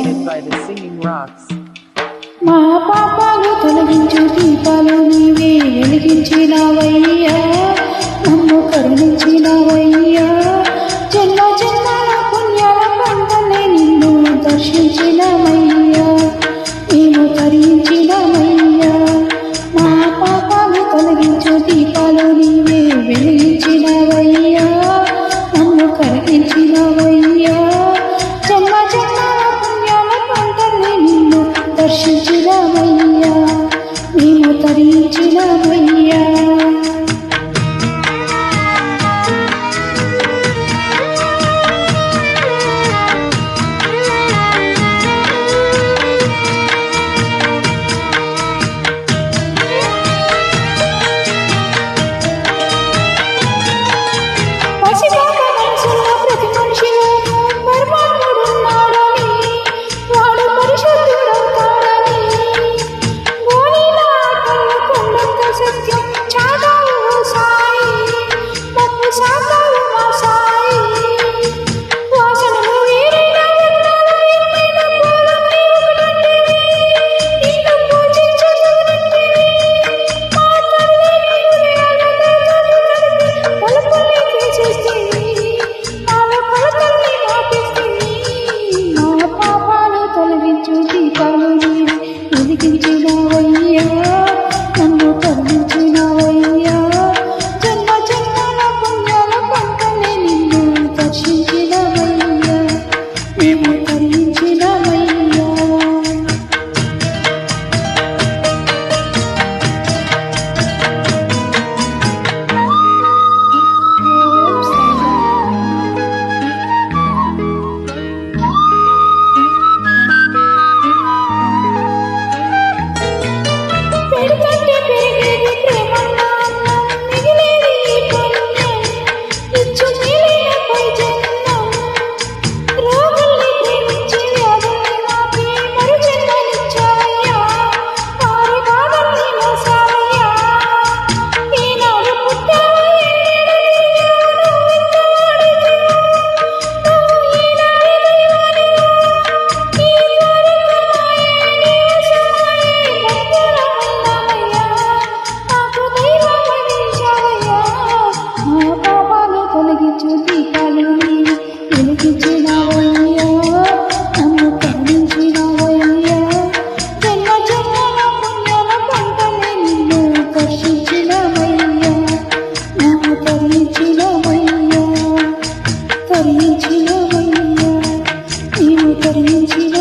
created by the Singing Rocks. మా పాపాలు తొలగించు దీపాలు నీవే వెలిగించినవయ్యా, నన్ను కరుణించినవయ్యా. జన్మ జన్మల పుణ్యాల పంటనే నిన్ను దర్శించినమయ్యా, మేము తరించినమయ్యా. మా పాపాలు తొలగించు దీపాలు నీవే వెలిగించినవయ్యా, నన్ను కరుణించినవయ్యా. జన్మ జన్మల పుణ్యాల పంటనే నిన్ను దర్శించినవయ్యా, మేము తరించినవయ్యా. వెలిగించినవయ్యా, నన్ను కరుణించినవయ్యా. జన్మ జన్మల పుణ్యాల పంటనే నిన్ను దర్శించినవయ్యా, మేము తరించినవయ్యా. పెడుతుంటే పెరిగేది ప్రేమన్నా, మిగిలేది పుణ్యం, ఇచ్చు మిగిలిన పై జన్మం. రోగుల్ని ప్రేమించి వ్యాధుల్ని మాపి మరు జన్మనిచ్చావయ్యా, వారి బాధల్ని మోసావయ్యా. ఈనాడు పుట్టావు, ఈనాడు తిరిగావు, నువ్వు ఈనాడు దైవానివా. ఈ ద్వారకమాయే నీవు సాయే భక్తులమయ్యా, మాకు దైవమనిచ్చావయ్యా. మా పాపాలు తొలగించు దీపాలు నీవు వెలిగించినవయ్యా, నన్ను కరుణించినవయ్యా. జన్మ జన్మల పుణ్యాల పంటనే నిన్ను దర్శించినవయ్యా, మేము తరించినవయ్యా, తరించినవయ్యా, మేము తరించిన